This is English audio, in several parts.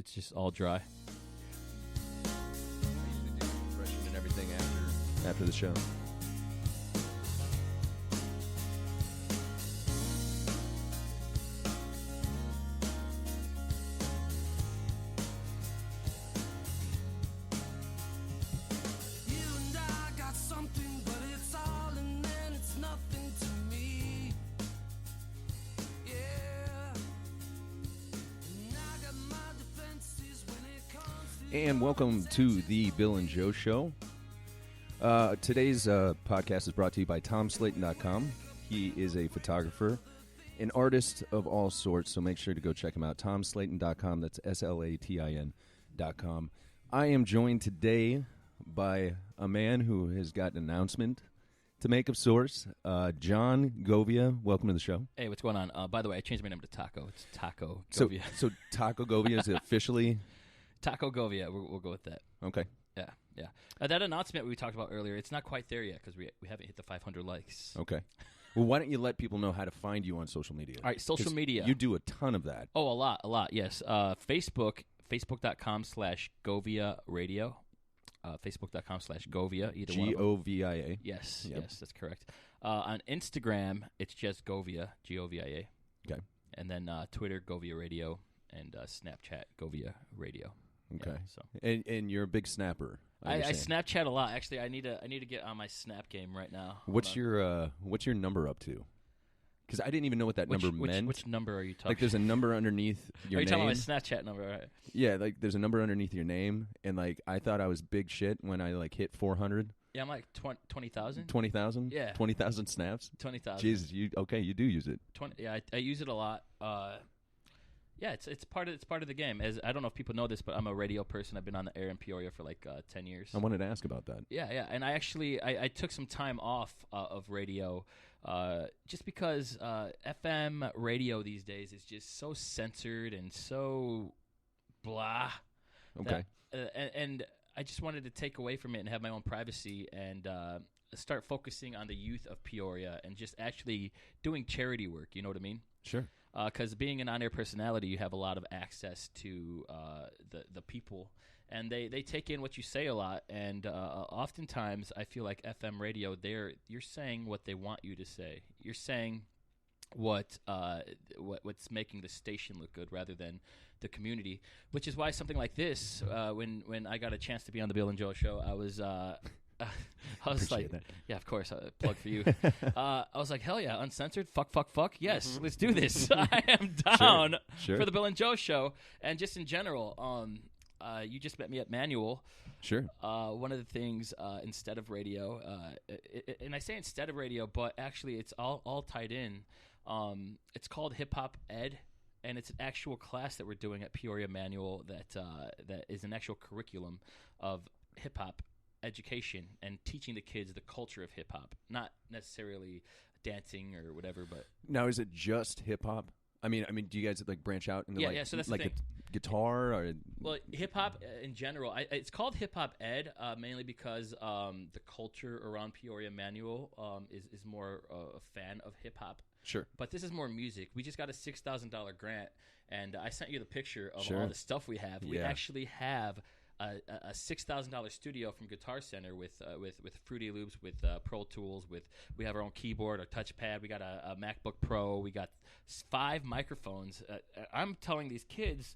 It's just all dry. I usually do compression and everything after the show. And welcome to the Bill and Joe Show. Today's podcast is brought to you by TomSlayton.com. He is a photographer, an artist of all sorts, so make sure to go check him out. TomSlayton.com, that's SLATIN.com. I am joined today by a man who has got an announcement to make of sorts. John Govia, welcome to the show. Hey, what's going on? By the way, I changed my name to Taco. It's Taco Govia. So Taco Govia is officially... Taco Govia, we'll go with that. Okay. Yeah. That announcement we talked about earlier, it's not quite there yet because we haven't hit the 500 likes. Okay. Well, why don't you let people know how to find you on social media? All right, social media. You do a ton of that. Oh, a lot, yes. Facebook.com/Govia Radio. Facebook.com/Govia, either one. Govia. Yes, that's correct. On Instagram, it's just Govia, Govia. Okay. And then Twitter, Govia Radio, and Snapchat, Govia Radio. Okay. Yeah, so. And you're a big snapper. I Snapchat a lot. Actually, I need to get on my Snap game right now. What's your number up to? Because I didn't even know what that number meant. Which number are you talking? Like, there's a number underneath your name. Are you talking about my Snapchat number? Right? Yeah, like there's a number underneath your name, and like I thought I was big shit when I like hit 400. Yeah, I'm like 20,000. 20,000? Yeah. 20,000 snaps. 20,000. Jesus, you do use it. 20. Yeah, I use it a lot. Yeah, it's part of the game. As I don't know if people know this, but I'm a radio person. I've been on the air in Peoria for like 10 years. I wanted to ask about that. Yeah, and I actually I took some time off of radio, just because FM radio these days is just so censored and so blah. Okay. And I just wanted to take away from it and have my own privacy and start focusing on the youth of Peoria and just actually doing charity work. You know what I mean? Sure. Because being an on-air personality, you have a lot of access to the people, and they take in what you say a lot. And oftentimes, I feel like FM radio, you're saying what they want you to say. You're saying what's making the station look good rather than the community. Which is why something like this, when I got a chance to be on the Bill and Joe Show, I was. I was Appreciate like, that. yeah, of course, plug for you. I was like, hell yeah, uncensored, fuck, yes, let's do this. I am down Sure. for the Bill and Joe Show, and just in general. You just met me at Manual. Sure. One of the things instead of radio, and I say instead of radio, but actually it's all tied in. It's called Hip Hop Ed. And it's an actual class that we're doing at Peoria Manual that is an actual curriculum of hip hop education and teaching the kids the culture of hip hop, not necessarily dancing or whatever. But now, is it just hip hop? I mean, do you guys like branch out into so that's like the thing. Guitar or? Well, hip hop in general, it's called Hip Hop Ed mainly because the culture around Peoria Manual is more a fan of hip hop. Sure. But this is more music. We just got a $6,000 grant, and I sent you the picture of Sure. all the stuff we have. Yeah. We actually have a $6,000 studio from Guitar Center with Fruity Loops, with Pro Tools. We have our own keyboard, our touchpad. We got a MacBook Pro. We got 5 microphones. I'm telling these kids,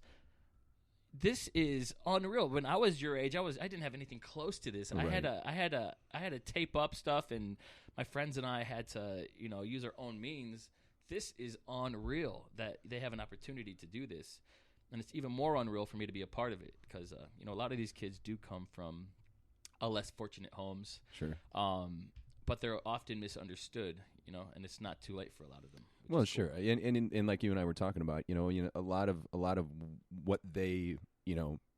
this is unreal. When I was your age, I didn't have anything close to this. Right. I had to tape up stuff, and my friends and I had to use our own means. This is unreal that they have an opportunity to do this. And it's even more unreal for me to be a part of it because, a lot of these kids do come from less fortunate homes. Sure. But they're often misunderstood, and it's not too late for a lot of them. Well, sure. Cool. And like you and I were talking about, a lot of what they,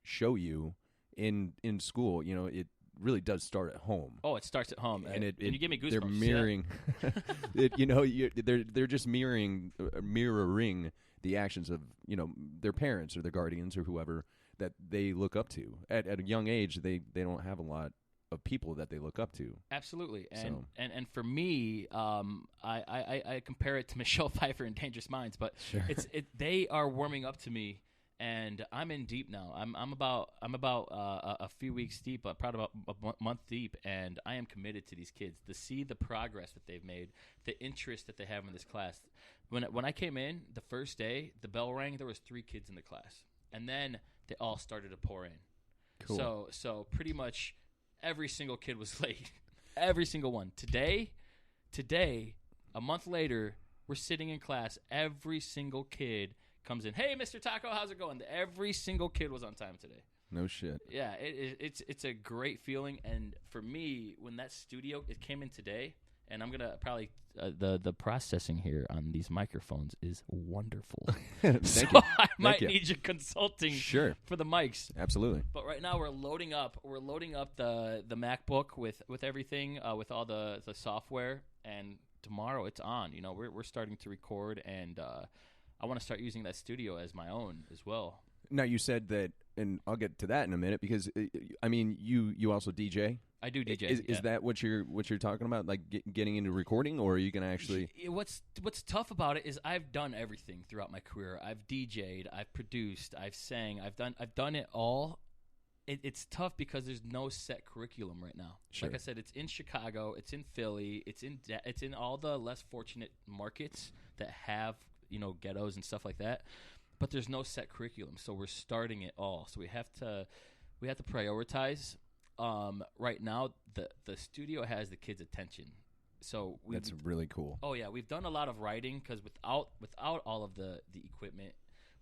show you in school, it really does start at home. Oh, it starts at home. And you give me goosebumps. They're mirroring, they're just mirroring the actions of, their parents or their guardians or whoever that they look up to. At a young age, they don't have a lot of people that they look up to. Absolutely. And for me, I compare it to Michelle Pfeiffer in Dangerous Minds, but sure. they are warming up to me, and I'm in deep now. I'm about a few weeks deep, probably about a month deep, and I am committed to these kids to see the progress that they've made, the interest that they have in this class. When I came in the first day, the bell rang. There was 3 kids in the class, and then they all started to pour in. Cool. So pretty much every single kid was late. Every single one. Today, a month later, we're sitting in class. Every single kid comes in. Hey, Mr. Taco, how's it going? Every single kid was on time today. No shit. Yeah, it's a great feeling. And for me, when that studio it came in today, and I'm gonna probably the processing here on these microphones is wonderful. Thank you. I might need your consulting for the mics. Absolutely. But right now we're loading up the MacBook with everything, with all the software, and tomorrow it's on. We're starting to record, and I want to start using that studio as my own as well. Now you said that, and I'll get to that in a minute, because I mean you also DJ. I do DJ. Is that what you're talking about, like getting into recording, or are you gonna actually? What's tough about it is I've done everything throughout my career. I've DJ'd, I've produced, I've sang, I've done it all. It's tough because there's no set curriculum right now. Sure. Like I said, it's in Chicago, it's in Philly, it's in all the less fortunate markets that have ghettos and stuff like that. But there's no set curriculum, so we're starting it all. So we have to prioritize. Right now, the studio has the kids' attention, so that's really cool. Oh yeah, we've done a lot of writing because without all of the equipment,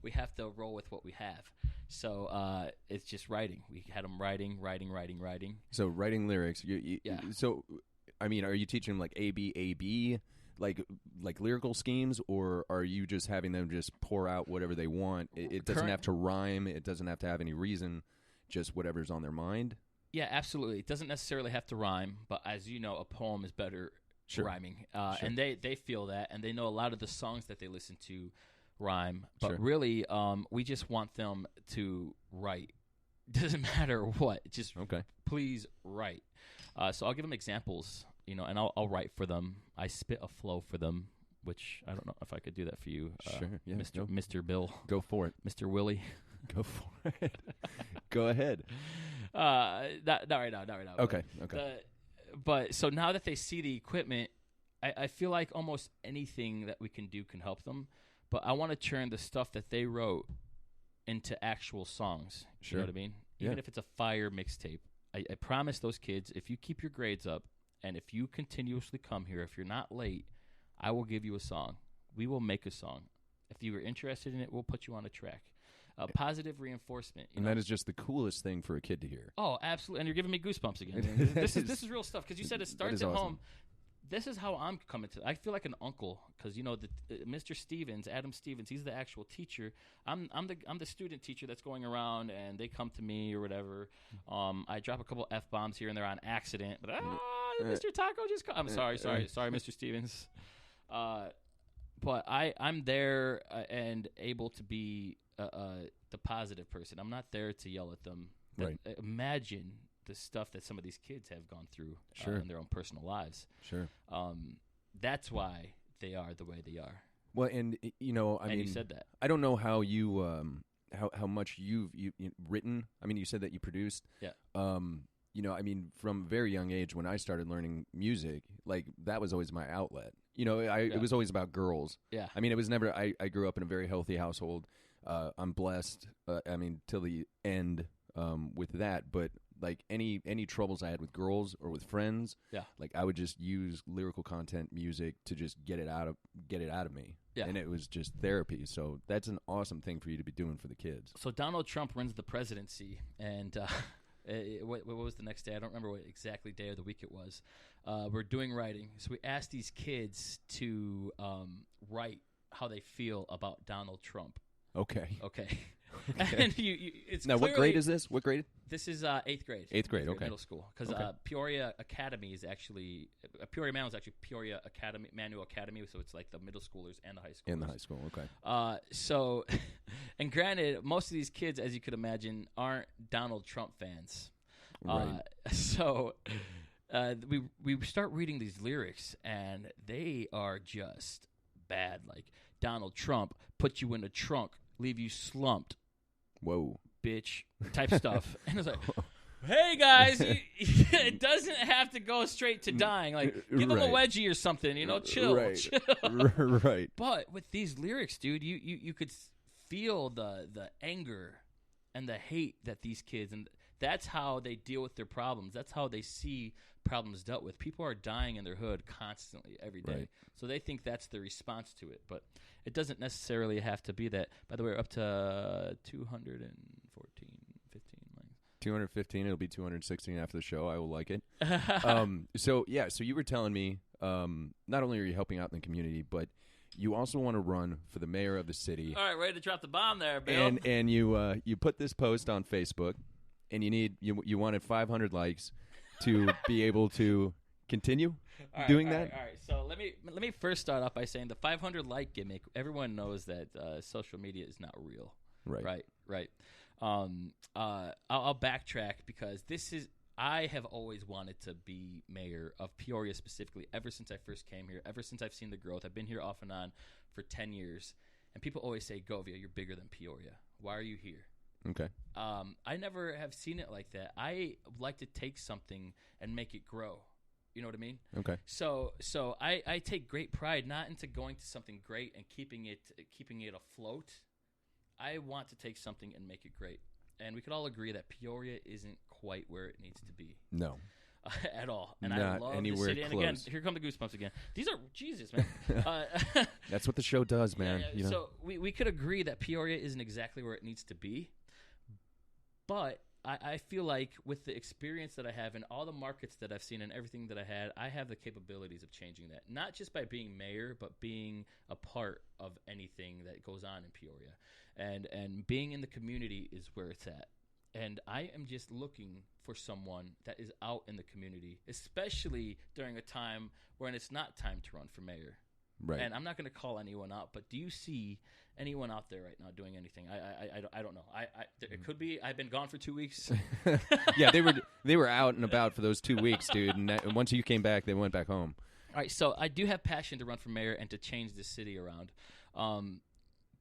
we have to roll with what we have. So it's just writing. We had them writing. So writing lyrics. Yeah. So, I mean, are you teaching them like A-B, like lyrical schemes, or are you just having them just pour out whatever they want? It doesn't have to rhyme. It doesn't have to have any reason. Just whatever's on their mind. Yeah, absolutely. It doesn't necessarily have to rhyme, but as you know, a poem is better rhyming. And they feel that, and they know a lot of the songs that they listen to rhyme. But really, we just want them to write. Doesn't matter what. Just please write. So I'll give them examples, and I'll write for them. I spit a flow for them, which I don't know if I could do that for you, Yeah, Mr. Bill. Go for it. Mr. Willie. Go for it. Go ahead. Not right now. Okay. But so now that they see the equipment, I feel like almost anything that we can do can help them. But I want to turn the stuff that they wrote into actual songs. Sure. You know what I mean? Even if it's a fire mixtape. I promise those kids, if you keep your grades up and if you continuously come here, if you're not late, I will give you a song. We will make a song. If you are interested in it, we'll put you on a track. Positive reinforcement. And that is just the coolest thing for a kid to hear. Oh, absolutely. And you're giving me goosebumps again. This is real stuff, because you said it starts at home. This is how I'm coming to. I feel like an uncle, because Mr. Stevens, Adam Stevens, he's the actual teacher. I'm the student teacher that's going around, and they come to me or whatever. I drop a couple F-bombs here and there on accident, but Mr. Taco just I'm sorry, Mr. Stevens. But I'm there and able to be the positive person. I'm not there to yell at them. Right. Imagine the stuff that some of these kids have gone through in their own personal lives. Sure. That's why they are the way they are. Well, and I mean, you said that. I don't know how you how much you've written. I mean, you said that you produced. Yeah. I mean, from a very young age, when I started learning music, like that was always my outlet. It was always about girls. Yeah. I mean, it was never. I grew up in a very healthy household. I'm blessed. I mean, till the end with that, but like any troubles I had with girls or with friends, like I would just use lyrical content, music to just get it out of me. Yeah. And it was just therapy. So that's an awesome thing for you to be doing for the kids. So Donald Trump wins the presidency, and what was the next day? I don't remember what exactly day of the week it was. We're doing writing, so we asked these kids to write how they feel about Donald Trump. Okay. And it's now, what grade is this? What grade? This is 8th grade. 8th grade, okay. Middle school. Because Peoria Academy is actually Peoria Manual is actually Peoria Academy Manual Academy, so it's like the middle schoolers and the high schoolers. In the high school, okay. So, and granted, most of these kids, as you could imagine, aren't Donald Trump fans. Right. So, we start reading these lyrics, and they are just bad. Like, Donald Trump put you in a trunk, leave you slumped. Whoa. bitch type stuff. And it's like, hey, guys, it doesn't have to go straight to dying. Like, give them a wedgie or something, chill. Right. Chill. Right. But with these lyrics, dude, you could feel the anger and the hate that these kids, and that's how they deal with their problems. That's how they see problems dealt with. People are dying in their hood constantly every day. Right. So they think that's the response to it. But it doesn't necessarily have to be that. By the way, we're up to 215 lines. 215. It'll be 216 after the show. I will like it. So you were telling me not only are you helping out in the community, but you also want to run for the mayor of the city. All right, ready to drop the bomb there, Bill. And you put this post on Facebook, and you wanted 500 likes to be able to continue doing that. All right. So let me first start off by saying the 500 like gimmick. Everyone knows that social media is not real. Right. I'll backtrack because I have always wanted to be mayor of Peoria specifically ever since I first came here, ever since I've seen the growth. I've been here off and on for 10 years. And people always say, Govia, you're bigger than Peoria. Why are you here? Okay. I never have seen it like that. I like to take something and make it grow. You know what I mean? Okay. So I take great pride not into going to something great and keeping it afloat. I want to take something and make it great. And we could all agree that Peoria isn't quite where it needs to be. No. At all. And not I love anywhere the city. close. And again, here come the goosebumps again. These are Jesus, man. That's what the show does, man. Yeah. You know? So we could agree that Peoria isn't exactly where it needs to be. But I feel like with the experience that I have and all the markets that I've seen and everything that I have the capabilities of changing that. Not just by being mayor, but being a part of anything that goes on in Peoria. And being in the community is where it's at. And I am just looking for someone that is out in the community, especially during a time when it's not time to run for mayor. Right. And I'm not going to call anyone out, but do you see anyone out there right now doing anything? I don't know. It could be. I've been gone for 2 weeks. Yeah, they were out and about for those 2 weeks, dude. And once you came back, they went back home. All right. So I do have passion to run for mayor and to change the city around.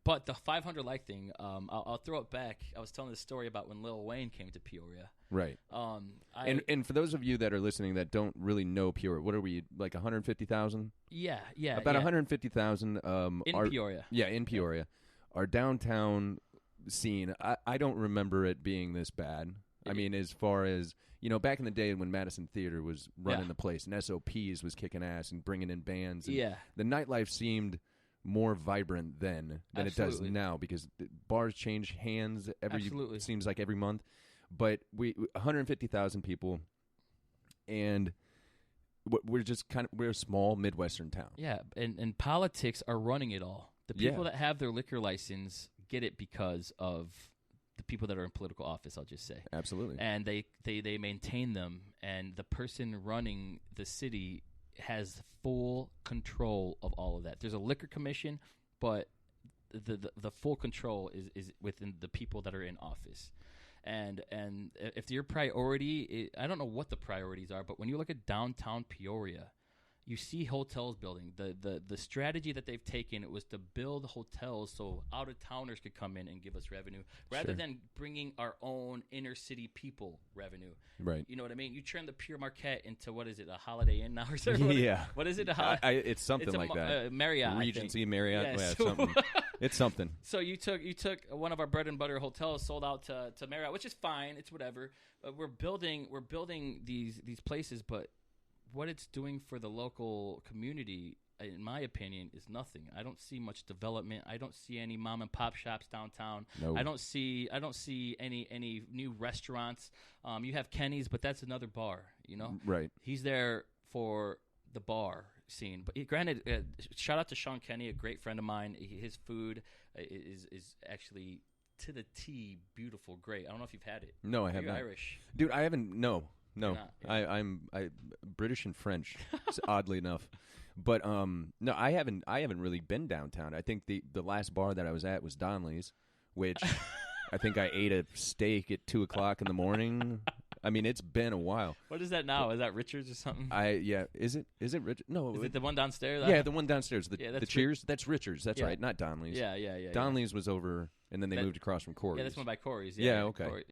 But the 500 like thing, I'll throw it back. I was telling the story about when Lil Wayne came to Peoria. Right. And for those of you that are listening that don't really know Peoria, what are we, like 150,000? Yeah. About 150,000. In Peoria. Yeah, in Peoria. Our downtown scene, I don't remember it being this bad. I mean, as far as, back in the day when Madison Theater was running the place and SOPs was kicking ass and bringing in bands. And the nightlife seemed more vibrant then than it does now because bars change hands seems like every month. But 150,000 people, and we're just we're a small Midwestern town. Yeah, and politics are running it all. The people that have their liquor license get it because of the people that are in political office, I'll just say. Absolutely. And they maintain them, and the person running the city has full control of all of that. There's a liquor commission, but the full control is within the people that are in office. And if your priority, I don't know what the priorities are, but when you look at downtown Peoria, you see hotels building. The strategy that they've taken, it was to build hotels so out-of-towners could come in and give us revenue rather than bringing our own inner-city people revenue. Right. You know what I mean? You turn the Pure Marquette into, what is it, a Holiday Inn now or something? Yeah. What is it? It's something like that. Marriott, Regency, Marriott. Yeah, something. It's something. So you took one of our bread and butter hotels, sold out to Marriott, which is fine. It's whatever. We're building these places, but what it's doing for the local community, in my opinion, is nothing. I don't see much development. I don't see any mom and pop shops downtown. No. I don't see any new restaurants. You have Kenny's, but that's another bar. Right. He's there for the bar scene. But granted, shout out to Sean Kenny, a great friend of mine. His food is actually to the T, beautiful, great. I don't know if you've had it. No, I have not. Irish, dude. I haven't. No. Yeah. I'm British and French, oddly enough. But no, I haven't really been downtown. I think the last bar that I was at was Donnelly's, which I think I ate a steak at 2:00 in the morning. I mean, it's been a while. What is that now? Is that Richards or something? Is it Richards? No. Is it the one downstairs? Yeah, the one downstairs. The that's Cheers? That's Richards. That's right, not Donnelly's. Yeah. Donnelly's was over And then they moved across from Corey's. Yeah, this one by Corey's. Yeah, okay.